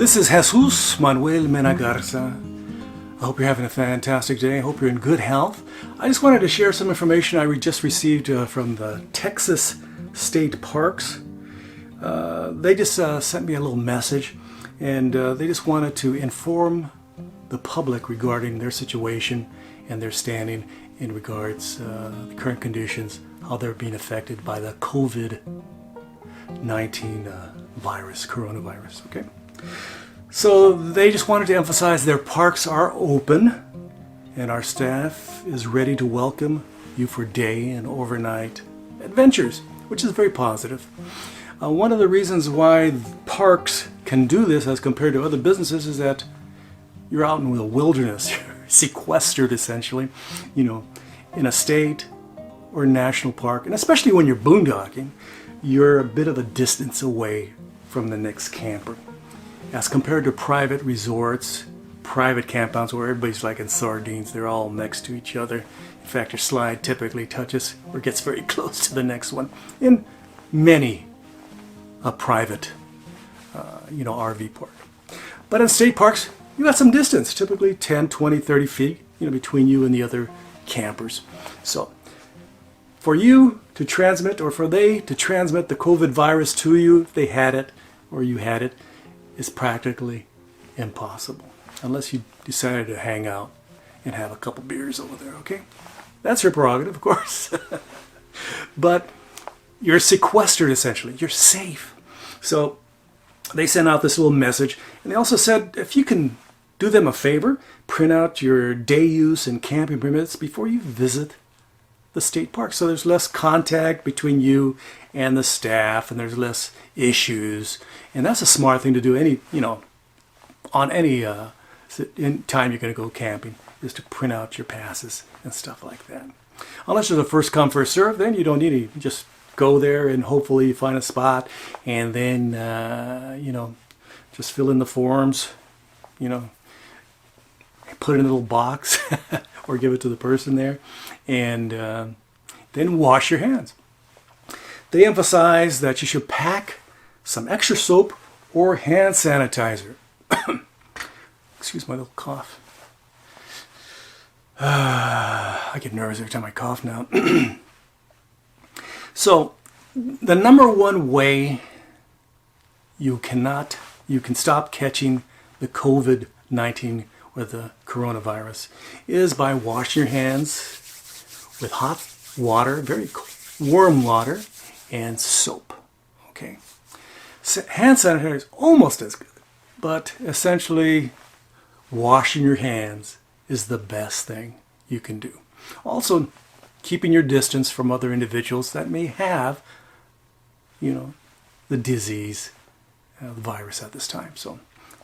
This is Jesus Manuel Mena Garza. I hope you're having a fantastic day. I hope you're in good health. I just wanted to share some information I just received from the Texas State Parks. They just sent me a little message, and they just wanted to inform the public regarding their situation and their standing in regards the current conditions, how they're being affected by the COVID-19 virus, coronavirus. Okay, so they just wanted to emphasize their parks are open, and our staff is ready to welcome you for day and overnight adventures, which is very positive. One of the reasons why parks can do this as compared to other businesses is that you're out in the wilderness, you're sequestered essentially, in a state or national park, and especially when you're boondocking, you're a bit of a distance away from the next camper. As compared to private resorts, private campgrounds where everybody's like in sardines, they're all next to each other. In fact, your slide typically touches or gets very close to the next one in many a private RV park. But in state parks, you got some distance, typically 10, 20, 30 feet, between you and the other campers. So for you to transmit, or for they to transmit the COVID virus to you, if they had it or you had it, is practically impossible unless you decided to hang out and have a couple beers over there, okay? That's your prerogative, of course. But you're sequestered essentially, you're safe. So they sent out this little message, and they also said if you can do them a favor, print out your day use and camping permits before you visit the state park, so there's less contact between you and the staff, and there's less issues. And that's a smart thing to do on any time you're going to go camping, is to print out your passes and stuff like that. Unless there's a first come first serve, then you don't need any. Just go there and hopefully find a spot, and then just fill in the forms, put it in a little box or give it to the person there, and then wash your hands. They emphasize that you should pack some extra soap or hand sanitizer. Excuse my little cough. I get nervous every time I cough now. So the number one way you can stop catching the COVID-19 or the coronavirus is by washing your hands with hot water, very warm water, and soap. Okay, hand sanitizer is almost as good, but essentially washing your hands is the best thing you can do. Also, keeping your distance from other individuals that may have, the disease, the virus at this time. So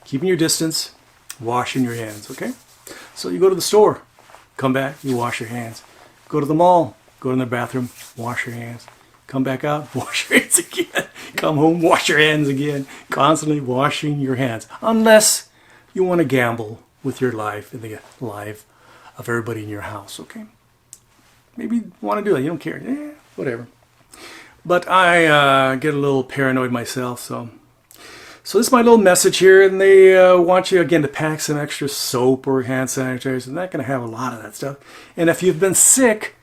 keeping your distance, washing your hands, okay? So you go to the store, come back, you wash your hands. Go to the mall, go in the bathroom, wash your hands. Come back out, wash your hands again. Come home, wash your hands again. Constantly washing your hands. Unless you want to gamble with your life and the life of everybody in your house, okay? Maybe you want to do that. You don't care. Whatever. But I get a little paranoid myself, so this is my little message here, and they want you, again, to pack some extra soap or hand sanitizer. They're not going to have a lot of that stuff. And if you've been sick,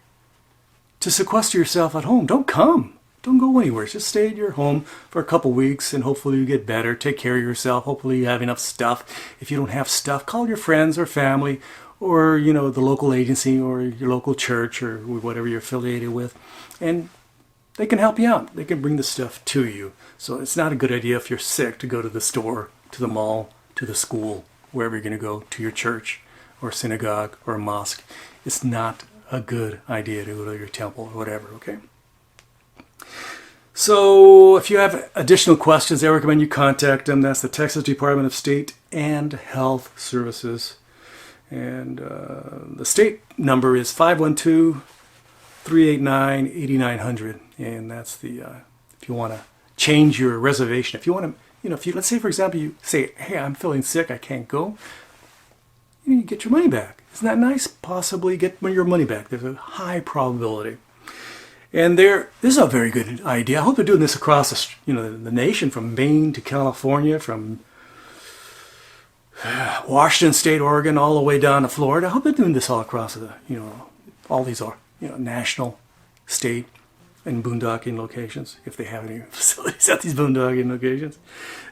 to sequester yourself at home. Don't come. Don't go anywhere. Just stay at your home for a couple weeks, and hopefully you get better. Take care of yourself. Hopefully you have enough stuff. If you don't have stuff, call your friends or family, or the local agency or your local church or whatever you're affiliated with, and they can help you out. They can bring the stuff to you. So it's not a good idea if you're sick to go to the store, to the mall, to the school, wherever you're going to go, to your church or synagogue or mosque. It's not a good idea to go to your temple or whatever, okay? So if you have additional questions, I recommend you contact them. That's the Texas Department of State and Health Services. And the state number is 512-389-8900. And that's the, if you want to change your reservation, if you want to, if you, let's say, for example, you say, hey, I'm feeling sick, I can't go, you get your money back. Isn't that nice? Possibly get your money back. There's a high probability. And this is a very good idea. I hope they're doing this across the nation, from Maine to California, from Washington State, Oregon, all the way down to Florida. I hope they're doing this all across the, all these are, national, state, and boondocking locations, if they have any facilities at these boondocking locations.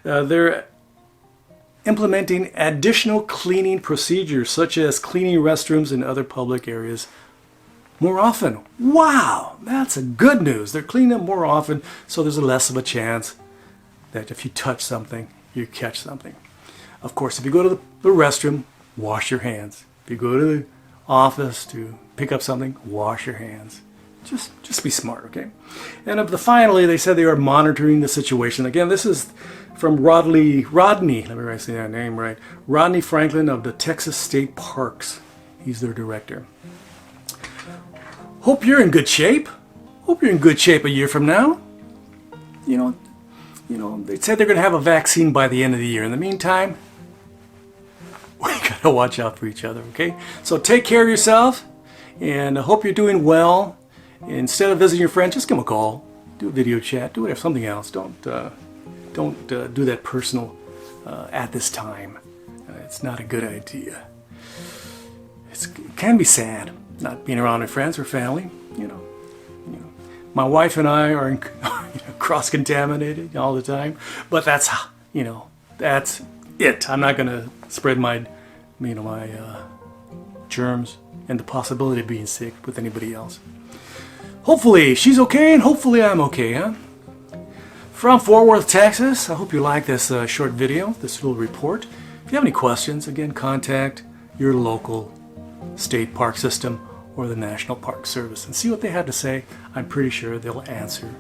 They're implementing additional cleaning procedures, such as cleaning restrooms and other public areas more often. Wow, that's a good news. They're cleaning them more often, so there's less of a chance that if you touch something, you catch something. Of course, if you go to the restroom, wash your hands. If you go to the office to pick up something, wash your hands. Just be smart, okay? And finally, they said they are monitoring the situation. Again, this is from Rodney, let me say that name right. Rodney Franklin of the Texas State Parks. He's their director. Hope you're in good shape. Hope you're in good shape a year from now. They said they're going to have a vaccine by the end of the year. In the meantime, we got to watch out for each other, okay? So take care of yourself, and I hope you're doing well. Instead of visiting your friend, just give them a call. Do a video chat. Do something else. Don't do that personal at this time. It's not a good idea. It can be sad not being around your friends or family. My wife and I are cross-contaminated all the time, but that's it. I'm not going to spread my germs and the possibility of being sick with anybody else. Hopefully she's okay, and hopefully I'm okay, huh? From Fort Worth, Texas, I hope you like this short video, this little report. If you have any questions, again, contact your local state park system or the National Park Service and see what they have to say. I'm pretty sure they'll answer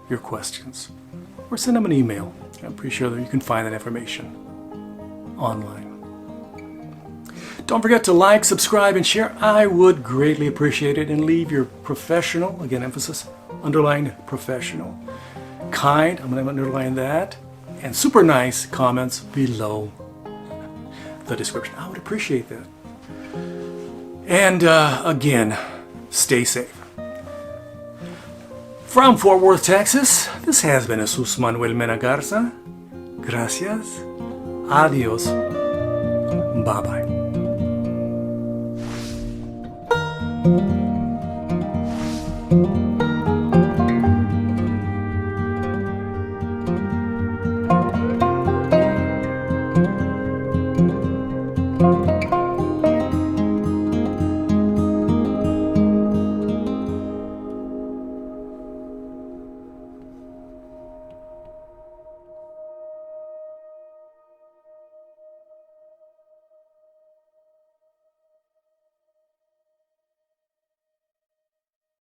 your questions. Or send them an email. I'm pretty sure that you can find that information online. Don't forget to like, subscribe, and share. I would greatly appreciate it. And leave your professional, again, emphasis, underline professional, kind, I'm going to underline that, and super nice comments below the description. I would appreciate that. And again, stay safe. From Fort Worth, Texas, this has been Jesus Manuel Mena Garza. Gracias. Adios. Bye-bye.